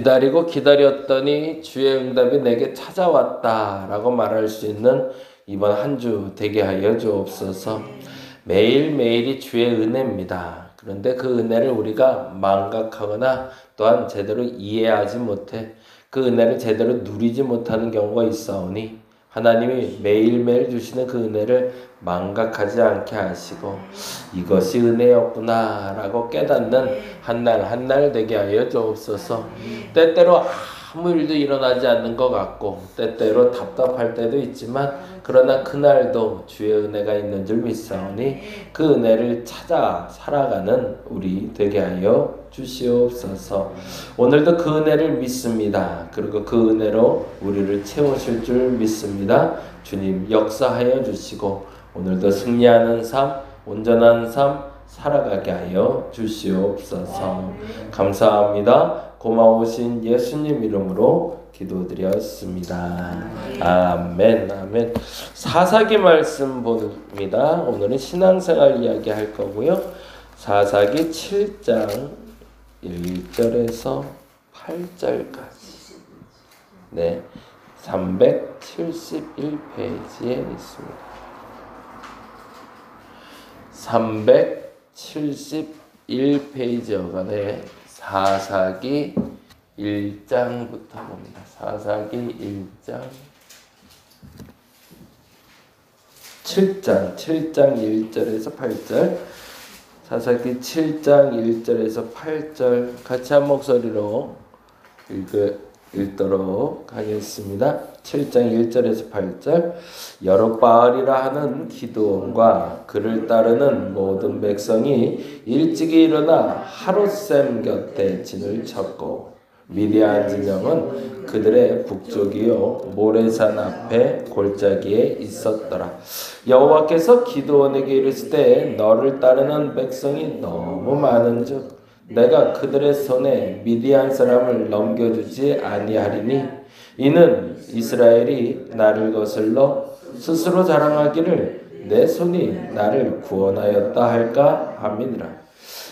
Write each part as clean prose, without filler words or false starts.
기다리고 기다렸더니 주의 응답이 내게 찾아왔다라고 말할 수 있는 이번 한 주 되게 하여 주옵소서. 매일매일이 주의 은혜입니다. 그런데 그 은혜를 우리가 망각하거나 또한 제대로 이해하지 못해 그 은혜를 제대로 누리지 못하는 경우가 있사오니 하나님이 매일매일 주시는 그 은혜를 망각하지 않게 하시고 이것이 은혜였구나 라고 깨닫는 한 날 한 날 되게 하여 주옵소서. 때때로 아무 일도 일어나지 않는 것 같고 때때로 답답할 때도 있지만 그러나 그날도 주의 은혜가 있는 줄 믿사오니 그 은혜를 찾아 살아가는 우리 되게 하여 주시옵소서. 오늘도 그 은혜를 믿습니다. 그리고 그 은혜로 우리를 채우실 줄 믿습니다. 주님 역사하여 주시고 오늘도 승리하는 삶, 온전한 삶 살아가게 하여 주시옵소서. 감사합니다. 고마우신 예수님 이름으로 기도드렸습니다. 아멘. 아멘. 사사기 말씀 봅니다. 오늘은 신앙생활 이야기 할 거고요. 사사기 7장 1절에서 8절까지. 네. 371페이지에 있습니다. 371페이지여가네. 사사기 1장부터 봅니다. 사사기 1장 7장 1절에서 8절. 사사기 7장 1절에서 8절 같이 한 목소리로 읽도록 하겠습니다. 7장 1절에서 8절. 여룹바알이라 하는 기드온과 그를 따르는 모든 백성이 일찍이 일어나 하룻샘 곁에 진을 쳤고 미디안 진영은 그들의 북쪽이요 모레산 앞에 골짜기에 있었더라. 여호와께서 기드온에게 이르시되 너를 따르는 백성이 너무 많은즉 내가 그들의 손에 미디안 사람을 넘겨주지 아니하리니 이는 이스라엘이 나를 거슬러 스스로 자랑하기를 내 손이 나를 구원하였다 할까 함이니라.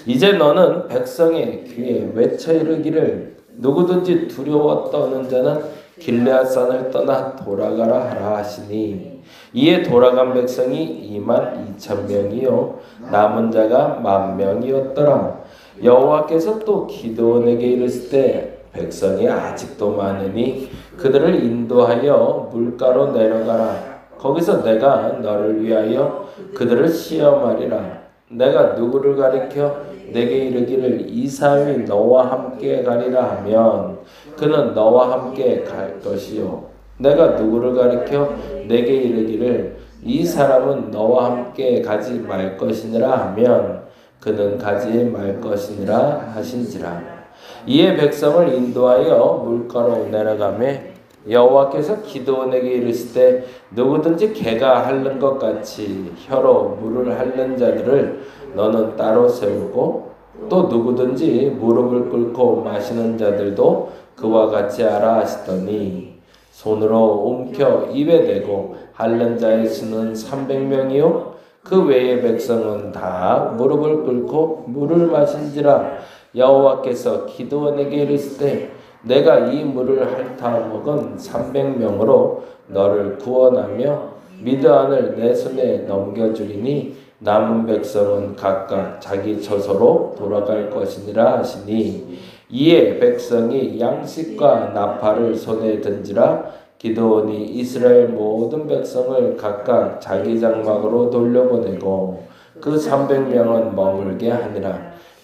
이제 너는 백성의 귀에 외쳐 이르기를 누구든지 두려워 떠는 자는 길르앗산을 떠나 돌아가라 하라 하시니 이에 돌아간 백성이 22,000명이요 남은 자가 10,000명이었더라. 여호와께서 또 기드온에게 이르시되 백성이 아직도 많으니 그들을 인도하여 물가로 내려가라. 거기서 내가 너를 위하여 그들을 시험하리라. 내가 누구를 가리켜 내게 이르기를 이 사람이 너와 함께 가리라 하면 그는 너와 함께 갈 것이요 내가 누구를 가리켜 내게 이르기를 이 사람은 너와 함께 가지 말 것이니라 하면 그는 가지 말 것이니라 하신지라. 이에 백성을 인도하여 물가로 내려가매 여호와께서 기드온에게 이르시되 누구든지 개가 핥는 것 같이 혀로 물을 핥는 자들을 너는 따로 세우고 또 누구든지 무릎을 꿇고 마시는 자들도 그와 같이 하라 하시더니 손으로 움켜 입에 대고 핥는 자의 수는 300명이요 그 외의 백성은 다 무릎을 꿇고 물을 마신지라. 여호와께서 기드온에게 이르시되 내가 이 물을 핥아 먹은 300명으로 너를 구원하며 미드안을 내 손에 넘겨주리니 남은 백성은 각각 자기 처소로 돌아갈 것이니라 하시니 이에 백성이 양식과 나팔을 손에 든지라. 기드온이 이스라엘 모든 백성을 각각 자기 장막으로 돌려보내고 그 300명은 머물게 하니라.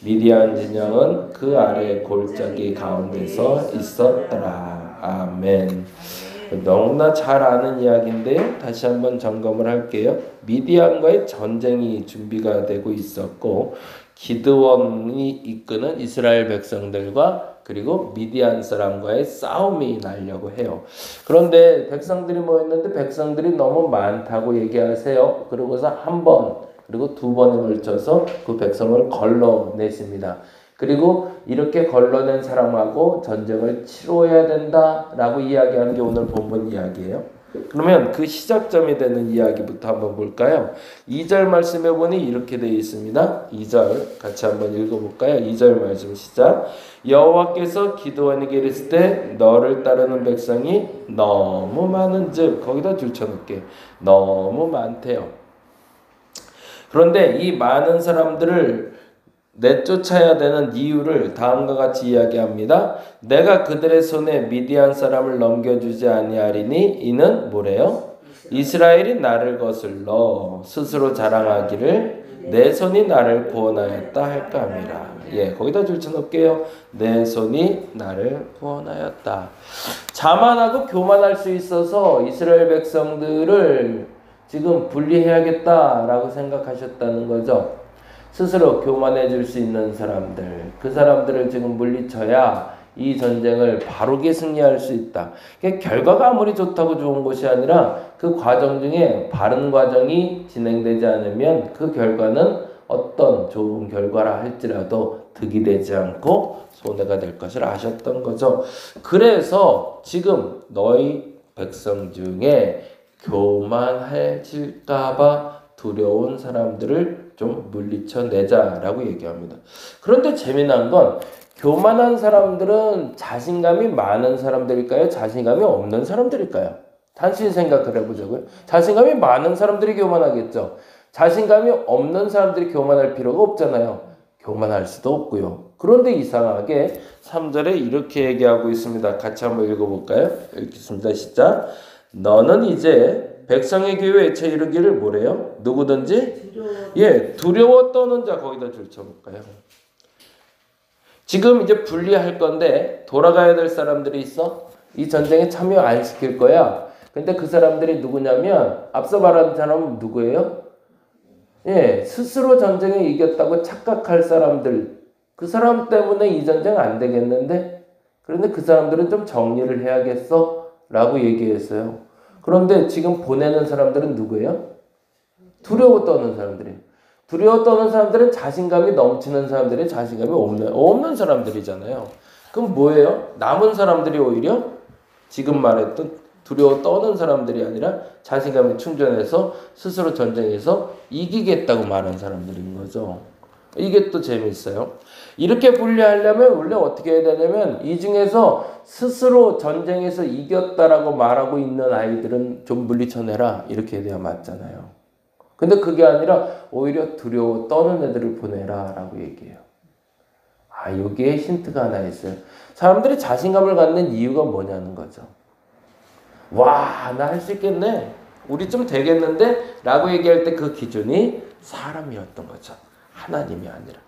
미디안 진영은 그 아래 골짜기 가운데서 있었더라. 아멘. 너무나 잘 아는 이야기인데요. 다시 한번 점검을 할게요. 미디안과의 전쟁이 준비가 되고 있었고 기드온이 이끄는 이스라엘 백성들과 그리고 미디안 사람과의 싸움이 나려고 해요. 그런데 백성들이 모였는데 백성들이 너무 많다고 얘기하세요. 그러고서 한 번 그리고 두 번에 걸쳐서 그 백성을 걸러내십니다. 그리고 이렇게 걸러낸 사람하고 전쟁을 치러야 된다라고 이야기하는 게 오늘 본문 이야기예요. 그러면 그 시작점이 되는 이야기부터 한번 볼까요? 2절 말씀해 보니 이렇게 되어 있습니다. 2절 같이 한번 읽어볼까요? 2절 말씀 시작. 여호와께서 기드온에게 이르실 때 너를 따르는 백성이 너무 많은즉, 거기다 줄쳐놓을게. 너무 많대요. 그런데 이 많은 사람들을 내쫓아야 되는 이유를 다음과 같이 이야기합니다. 내가 그들의 손에 미디안 사람을 넘겨주지 아니하리니 이는 뭐래요? 이스라엘이 나를 거슬러 스스로 자랑하기를 내 손이 나를 구원하였다 할까 함이라. 예, 거기다 줄쳐놓을게요. 내 손이 나를 구원하였다. 자만하고 교만할 수 있어서 이스라엘 백성들을 지금 분리해야겠다라고 생각하셨다는 거죠. 스스로 교만해질 수 있는 사람들, 그 사람들을 지금 물리쳐야 이 전쟁을 바르게 승리할 수 있다. 결과가 아무리 좋다고 좋은 것이 아니라 그 과정 중에 바른 과정이 진행되지 않으면 그 결과는 어떤 좋은 결과라 할지라도 득이 되지 않고 손해가 될 것을 아셨던 거죠. 그래서 지금 너희 백성 중에 교만해질까봐 두려운 사람들을 좀 물리쳐내자라고 얘기합니다. 그런데 재미난 건 교만한 사람들은 자신감이 많은 사람들일까요? 자신감이 없는 사람들일까요? 단순히 생각을 해보자고요. 자신감이 많은 사람들이 교만하겠죠. 자신감이 없는 사람들이 교만할 필요가 없잖아요. 교만할 수도 없고요. 그런데 이상하게 3절에 이렇게 얘기하고 있습니다. 같이 한번 읽어볼까요? 읽겠습니다. 시작. 너는 이제 백성의 귀에 외쳐 이르기를 뭐래요? 누구든지 두려워 떠는 자, 거기다 줄쳐볼까요? 지금 이제 분리할 건데 돌아가야 될 사람들이 있어. 이 전쟁에 참여 안 시킬 거야. 근데 그 사람들이 누구냐면 앞서 말한 사람은 누구예요? 스스로 전쟁에 이겼다고 착각할 사람들. 그 사람 때문에 이 전쟁 안 되겠는데? 그런데 그 사람들은 좀 정리를 해야겠어? 라고 얘기했어요. 그런데 지금 보내는 사람들은 누구예요? 두려워 떠는 사람들이에요. 두려워 떠는 사람들은 자신감이 넘치는 사람들이 자신감이 없는 사람들이잖아요. 그럼 뭐예요? 남은 사람들이 오히려 지금 말했던 두려워 떠는 사람들이 아니라 자신감이 충전해서 스스로 전쟁에서 이기겠다고 말한 사람들인 거죠. 이게 또 재미있어요. 이렇게 분리하려면 원래 어떻게 해야 되냐면 이 중에서 스스로 전쟁에서 이겼다라고 말하고 있는 아이들은 좀 물리쳐내라, 이렇게 해야 맞잖아요. 근데 그게 아니라 오히려 두려워 떠는 애들을 보내라 라고 얘기해요. 여기에 힌트가 하나 있어요. 사람들이 자신감을 갖는 이유가 뭐냐는 거죠. 와, 나 할 수 있겠네, 우리 좀 되겠는데 라고 얘기할 때 그 기준이 사람이었던 거죠. 하나님이 아니라.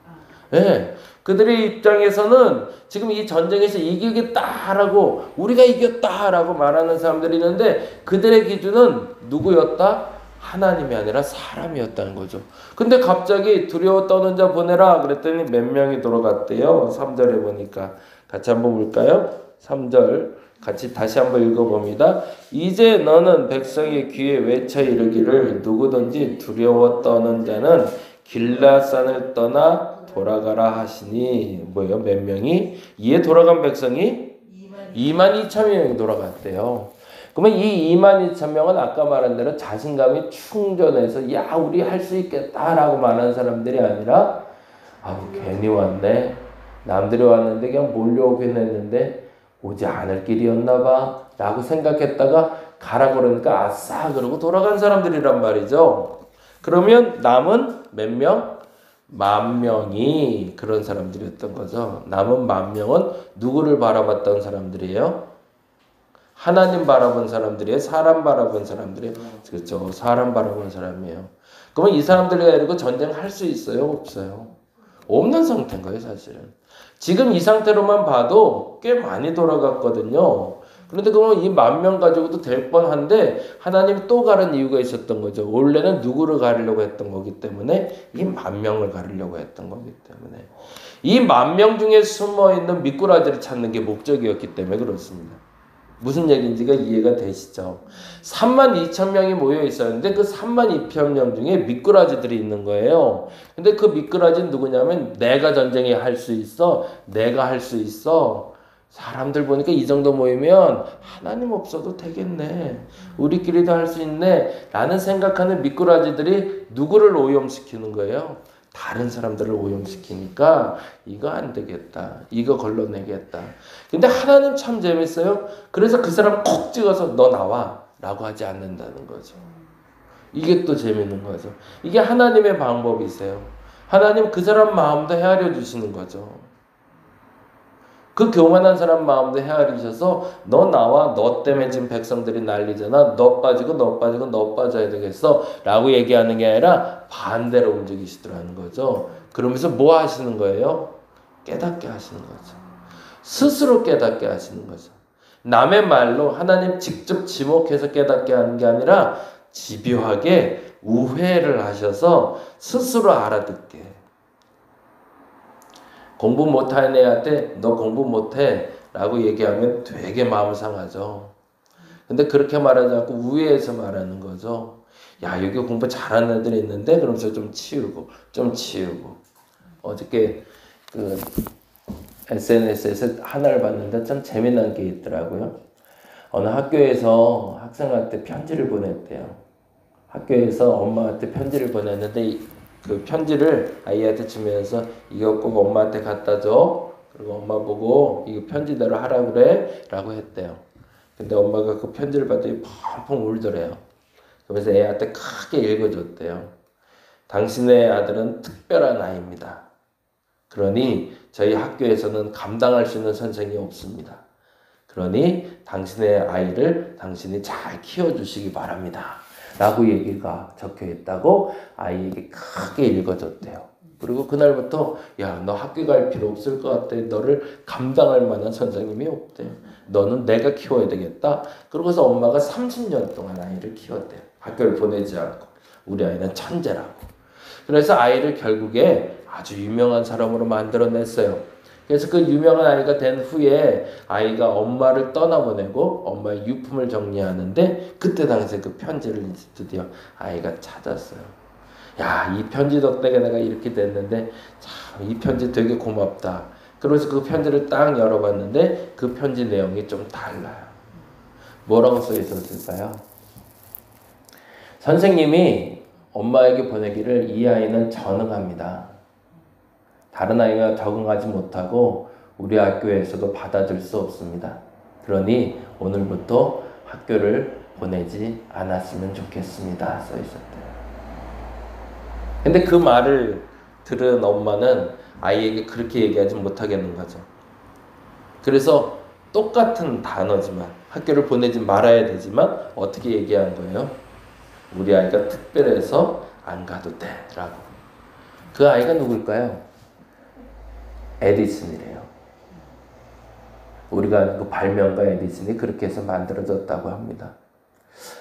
그들의 입장에서는 지금 이 전쟁에서 이기겠다라고, 우리가 이겼다라고 말하는 사람들이 있는데 그들의 기준은 누구였다? 하나님이 아니라 사람이었다는 거죠. 근데 갑자기 두려워 떠는 자 보내라 그랬더니 몇 명이 돌아갔대요. 3절에 보니까 같이 한번 볼까요? 3절 같이 다시 한번 읽어봅니다. 이제 너는 백성의 귀에 외쳐 이르기를 누구든지 두려워 떠는 자는 길라산을 떠나 돌아가라 하시니, 뭐예요? 몇 명이? 이에 돌아간 백성이 22,000명이 돌아갔대요. 그러면 이 22,000명은 아까 말한 대로 자신감이 충전해서 야, 우리 할 수 있겠다라고 말하는 사람들이 아니라 괜히 왔네, 남들이 왔는데 그냥 몰려오긴 했는데 오지 않을 길이었나 봐 라고 생각했다가 가라 그러니까 아싸 그러고 돌아간 사람들이란 말이죠. 그러면 남은 몇 명? 10,000명이 그런 사람들이었던 거죠. 남은 10,000명은 누구를 바라봤던 사람들이에요? 하나님 바라본 사람들이에요? 사람 바라본 사람들이에요? 그렇죠. 사람 바라본 사람이에요. 그러면 이 사람들과 이러고 전쟁할 수 있어요? 없어요? 없는 상태인 거예요, 사실은. 지금 이 상태로만 봐도 꽤 많이 돌아갔거든요. 그런데 그러면 이 10,000명 가지고도 될 뻔한데 하나님이 또 가른 이유가 있었던 거죠. 원래는 누구를 가르려고 했던 거기 때문에 이 10,000명을 가르려고 했던 거기 때문에 이 10,000명 중에 숨어있는 미꾸라지를 찾는 게 목적이었기 때문에 그렇습니다. 무슨 얘기인지가 이해가 되시죠? 32,000명이 모여 있었는데 그 32,000명 중에 미꾸라지들이 있는 거예요. 근데 그 미꾸라지는 누구냐면 내가 전쟁에 할 수 있어, 내가 할 수 있어, 사람들 보니까 이 정도 모이면 하나님 없어도 되겠네. 우리끼리도 할 수 있네. 라는 생각하는 미꾸라지들이 누구를 오염시키는 거예요? 다른 사람들을 오염시키니까 이거 안 되겠다. 이거 걸러내겠다. 근데 하나님 참 재밌어요. 그래서 그 사람 콕 찍어서 너 나와 라고 하지 않는다는 거죠. 이게 또 재밌는 거죠. 이게 하나님의 방법이세요. 하나님 그 사람 마음도 헤아려 주시는 거죠. 그 교만한 사람 마음도 헤아리셔서 너 나와, 너 때문에 지금 백성들이 난리잖아. 너 빠지고 너 빠지고 너 빠져야 되겠어 라고 얘기하는 게 아니라 반대로 움직이시더라는 거죠. 그러면서 뭐 하시는 거예요? 깨닫게 하시는 거죠. 스스로 깨닫게 하시는 거죠. 남의 말로 하나님 직접 지목해서 깨닫게 하는 게 아니라 집요하게 우회를 하셔서 스스로 알아듣게. 공부 못하는 애한테 너 공부 못해 라고 얘기하면 되게 마음 상하죠. 근데 그렇게 말하지 않고 우회해서 말하는 거죠. 야, 여기 공부 잘하는 애들이 있는데 그러면서 좀 치우고 어저께 그 SNS에서 하나를 봤는데 참 재미난 게 있더라고요. 어느 학교에서 학생한테 편지를 보냈대요. 학교에서 엄마한테 편지를 보냈는데 그 편지를 아이한테 주면서 이거 꼭 엄마한테 갖다 줘. 그리고 엄마 보고 이거 편지대로 하라 그래 라고 했대요. 근데 엄마가 그 편지를 받더니 펑펑 울더래요. 그러면서 애한테 크게 읽어줬대요. 당신의 아들은 특별한 아이입니다. 그러니 저희 학교에서는 감당할 수 있는 선생이 없습니다. 그러니 당신의 아이를 당신이 잘 키워주시기 바랍니다. 라고 얘기가 적혀 있다고 아이에게 크게 읽어줬대요. 그리고 그날부터 야, 너 학교 갈 필요 없을 것 같아. 너를 감당할 만한 선생님이 없대. 너는 내가 키워야 되겠다. 그러고서 엄마가 30년 동안 아이를 키웠대요. 학교를 보내지 않고. 우리 아이는 천재라고. 그래서 아이를 결국에 아주 유명한 사람으로 만들어냈어요. 그래서 그 유명한 아이가 된 후에 아이가 엄마를 떠나보내고 엄마의 유품을 정리하는데 그때 당시에 그 편지를 드디어 아이가 찾았어요. 야, 이 편지 덕분에 내가 이렇게 됐는데 참 이 편지 되게 고맙다. 그래서 그 편지를 딱 열어봤는데 그 편지 내용이 좀 달라요. 뭐라고 써 있었을까요? 선생님이 엄마에게 보내기를 이 아이는 전응합니다. 다른 아이가 적응하지 못하고 우리 학교에서도 받아줄 수 없습니다. 그러니 오늘부터 학교를 보내지 않았으면 좋겠습니다. 써 있었대요. 근데 그 말을 들은 엄마는 아이에게 그렇게 얘기하지 못하겠는 거죠. 그래서 똑같은 단어지만 학교를 보내지 말아야 되지만 어떻게 얘기한 거예요? 우리 아이가 특별해서 안 가도 돼 라고. 그 아이가 누굴까요? 에디슨이래요. 우리가 그 발명가 에디슨이 그렇게 해서 만들어졌다고 합니다.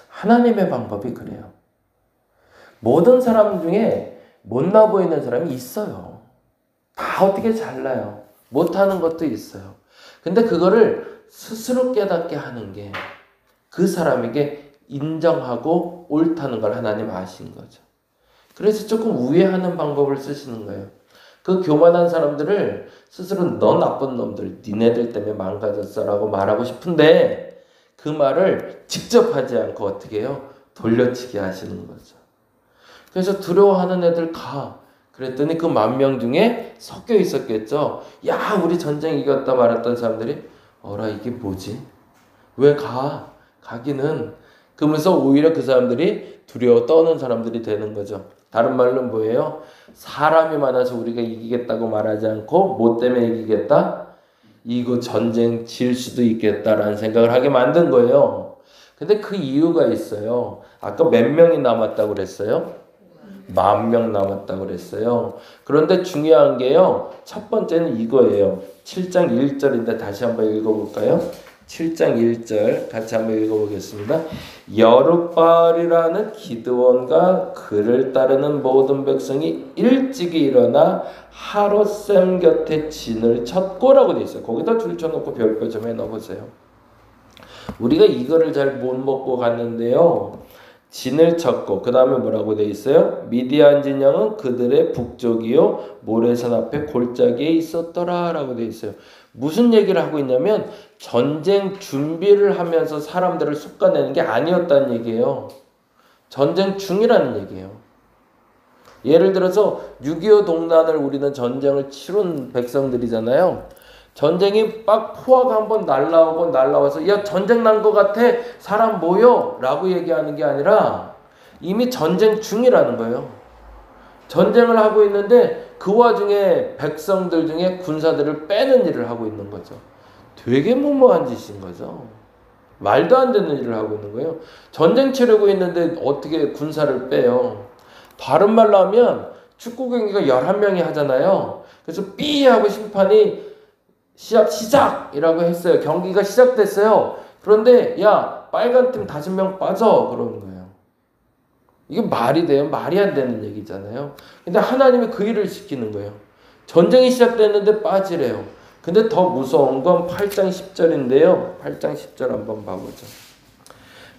하나님의 방법이 그래요. 모든 사람 중에 못나 보이는 사람이 있어요. 다 어떻게 잘나요. 못하는 것도 있어요. 근데 그거를 스스로 깨닫게 하는 게 그 사람에게 인정하고 옳다는 걸 하나님 아신 거죠. 그래서 조금 우회하는 방법을 쓰시는 거예요. 그 교만한 사람들을 스스로 너 나쁜 놈들, 니네들 때문에 망가졌어 라고 말하고 싶은데 그 말을 직접 하지 않고 어떻게 해요? 돌려치기 하시는 거죠. 그래서 두려워하는 애들 가. 그랬더니 그 10,000명 중에 섞여 있었겠죠. 야, 우리 전쟁 이겼다 말했던 사람들이 어라 이게 뭐지? 왜 가? 가기는. 그러면서 오히려 그 사람들이 두려워 떠는 사람들이 되는 거죠. 다른 말로 뭐예요? 사람이 많아서 우리가 이기겠다고 말하지 않고 뭐 때문에 이기겠다? 이거 전쟁 질 수도 있겠다라는 생각을 하게 만든 거예요. 근데 그 이유가 있어요. 아까 몇 명이 남았다고 그랬어요? 10,000명 남았다고 그랬어요. 그런데 중요한 게요. 첫 번째는 이거예요. 7장 1절인데 다시 한번 읽어볼까요? 7장 1절 같이 한번 읽어보겠습니다. 여룻바알이라는 기드온과 그를 따르는 모든 백성이 일찍이 일어나 하롯셈 곁에 진을 쳤고라고 돼 있어요. 거기다 줄 쳐놓고 별표 좀 해넣어보세요. 우리가 이거를 잘 못 먹고 갔는데요. 진을 쳤고 그 다음에 뭐라고 돼 있어요? 미디안 진영은 그들의 북쪽이요 모래산 앞에 골짜기에 있었더라 라고 돼 있어요. 무슨 얘기를 하고 있냐면 전쟁 준비를 하면서 사람들을 솎아내는 게 아니었다는 얘기예요. 전쟁 중이라는 얘기예요. 예를 들어서 6.25 동란을 우리는 전쟁을 치룬 백성들이잖아요. 전쟁이 막 포화가 한번 날라와서 야 전쟁 난 것 같아 사람 모여 라고 얘기하는 게 아니라 이미 전쟁 중이라는 거예요. 전쟁을 하고 있는데 그 와중에 백성들 중에 군사들을 빼는 일을 하고 있는 거죠. 되게 무모한 짓인 거죠. 말도 안 되는 일을 하고 있는 거예요. 전쟁 치르고 있는데 어떻게 군사를 빼요. 다른 말로 하면 축구 경기가 11명이 하잖아요. 그래서 삐 하고 심판이 시작이라고 했어요. 경기가 시작됐어요. 그런데 야 빨간 팀 5명 빠져 그러는 거예요. 이게 말이 돼요? 말이 안 되는 얘기잖아요. 근데 하나님이 그 일을 시키는 거예요. 전쟁이 시작됐는데 빠지래요. 근데 더 무서운 건 8장 10절인데요. 8장 10절 한번 봐보죠.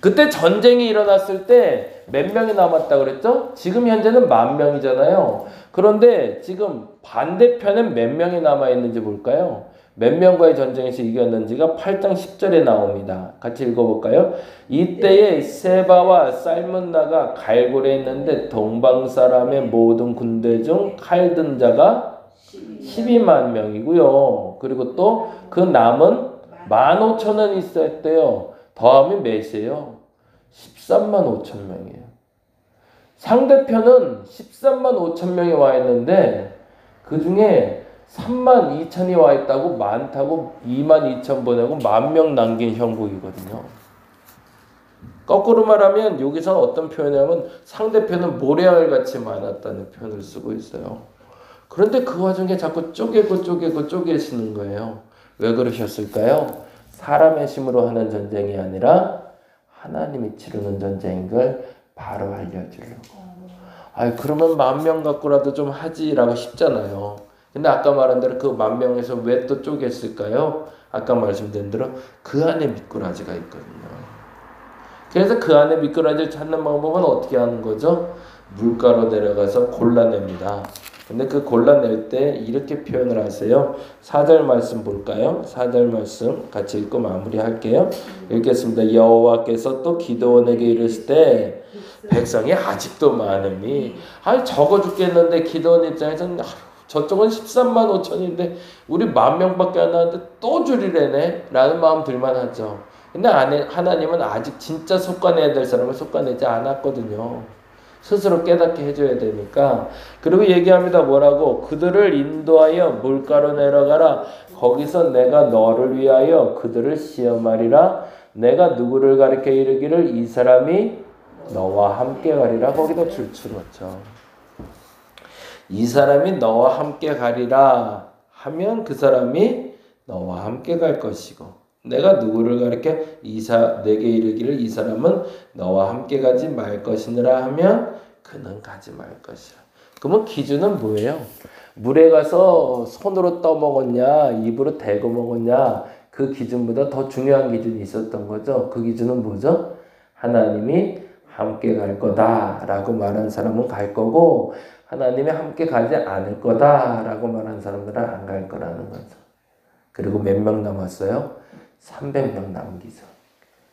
그때 전쟁이 일어났을 때 몇 명이 남았다 그랬죠? 지금 현재는 10,000명이잖아요. 그런데 지금 반대편엔 몇 명이 남아있는지 볼까요? 몇 명과의 전쟁에서 이겼는지가 8장 10절에 나옵니다. 같이 읽어볼까요? 이때에 세바와 살문나가 갈골에 있는데 동방 사람의 모든 군대 중 칼 든 자가 12만 명이고요. 그리고 또 그 남은 15,000은 있었대요. 더하면 몇이에요? 13만 5천 명이에요. 상대편은 13만 5천 명이 와 있는데 그 중에 3만 2천이 와 있다고 많다고 2만 2천 보내고 10,000명 남긴 형국이거든요. 거꾸로 말하면 여기서 어떤 표현이냐면 상대편은 모래알 같이 많았다는 표현을 쓰고 있어요. 그런데 그 와중에 자꾸 쪼개시는 거예요. 왜 그러셨을까요? 사람의 힘으로 하는 전쟁이 아니라 하나님이 치르는 전쟁인 걸 바로 알려주려고. 그러면 10,000명 갖고라도 좀 하지라고 싶잖아요. 근데 아까 말한 대로 그 10,000명에서 왜 또 쪼갰을까요? 아까 말씀드린 대로 그 안에 미꾸라지가 있거든요. 그래서 그 안에 미꾸라지를 찾는 방법은 어떻게 하는 거죠? 물가로 내려가서 골라냅니다. 근데 그 골라낼 때 이렇게 표현을 하세요. 4절 말씀 볼까요? 4절 말씀 같이 읽고 마무리할게요. 읽겠습니다. 여호와께서 또 기드온에게 이르실 때 백성이 아직도 많음이 적어 죽겠는데 기드온 입장에서는 저쪽은 13만 5천인데 우리 10,000명밖에 안 나왔는데 또 줄이래네 라는 마음 들만하죠. 근데 하나님은 아직 진짜 솎아내야 될 사람을 솎아내지 않았거든요. 스스로 깨닫게 해줘야 되니까. 그리고 얘기합니다. 뭐라고? 그들을 인도하여 물가로 내려가라. 거기서 내가 너를 위하여 그들을 시험하리라. 내가 누구를 가리켜 이르기를 이 사람이 너와 함께 가리라. 거기다 줄쳐 놓죠. 이 사람이 너와 함께 가리라 하면 그 사람이 너와 함께 갈 것이고 내가 누구를 가리켜 내게 이르기를 이 사람은 너와 함께 가지 말 것이니라 하면 그는 가지 말 것이라. 그러면 기준은 뭐예요? 물에 가서 손으로 떠먹었냐 입으로 대고 먹었냐 그 기준보다 더 중요한 기준이 있었던 거죠. 그 기준은 뭐죠? 하나님이 함께 갈 거다라고 말한 사람은 갈 거고 하나님이 함께 가지 않을 거다라고 말한 사람들은 안 갈 거라는 거죠. 그리고 몇 명 남았어요? 300명 남기죠.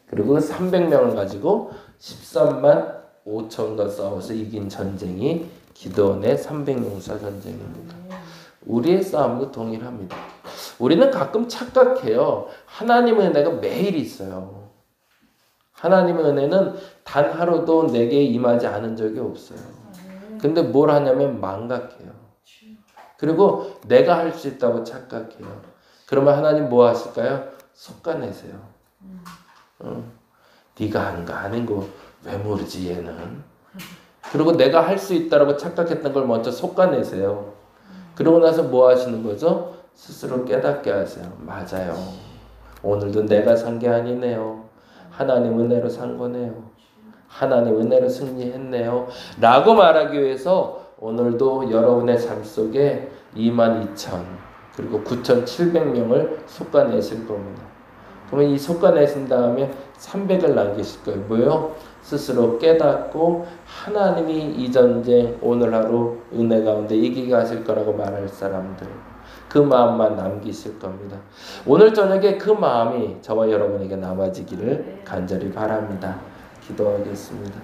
그리고 300명을 가지고 13만 5천과 싸워서 이긴 전쟁이 기드온의 300용사 전쟁입니다. 우리의 싸움도 동일합니다. 우리는 가끔 착각해요. 하나님의 은혜가 매일 있어요. 하나님의 은혜는 단 하루도 내게 임하지 않은 적이 없어요. 근데 뭘 하냐면 망각해요. 그리고 내가 할 수 있다고 착각해요. 그러면 하나님 뭐 하실까요? 솎아내세요. 네가 하는 거 왜 모르지 얘는. 그리고 내가 할 수 있다라고 착각했던 걸 먼저 솎아내세요. 그러고 나서 뭐 하시는 거죠? 스스로 깨닫게 하세요. 맞아요. 오늘도 내가 산 게 아니네요. 하나님 은혜로 산 거네요. 하나님 은혜로 승리했네요. 라고 말하기 위해서 오늘도 여러분의 삶 속에 22,000 그리고 9,700명을 솎아내실 겁니다. 그러면 이 솎아내신 다음에 300을 남기실 거예요. 뭐요? 스스로 깨닫고 하나님이 이 전쟁 오늘 하루 은혜 가운데 이기게 하실 거라고 말할 사람들. 그 마음만 남기실 겁니다. 오늘 저녁에 그 마음이 저와 여러분에게 남아지기를 간절히 바랍니다. 기도하겠습니다.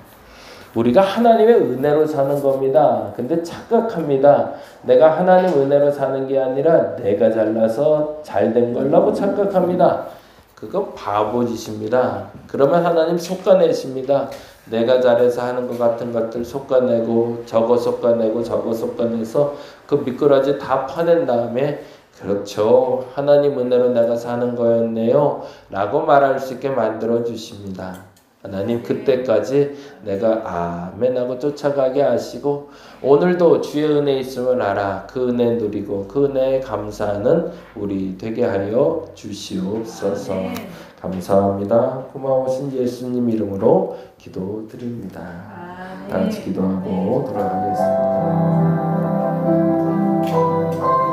우리가 하나님의 은혜로 사는 겁니다. 근데 착각합니다. 내가 하나님 은혜로 사는 게 아니라 내가 잘나서 잘된 걸라고 착각합니다. 그건 바보짓입니다. 그러면 하나님 솎아내십니다. 내가 잘해서 하는 것 같은 것들 솎아내고 저거 솎아내고 저거 솎아내서 그 미꾸라지 다 파낸 다음에 그렇죠. 하나님 은혜로 내가 사는 거였네요. 라고 말할 수 있게 만들어 주십니다. 하나님 그때까지 내가 아멘하고 쫓아가게 하시고 오늘도 주의 은혜 있음을 알아 그 은혜 누리고 그 은혜에 감사하는 우리 되게 하여 주시옵소서. 감사합니다. 고마우신 예수님 이름으로 기도드립니다. 다 같이 기도하고 돌아가겠습니다.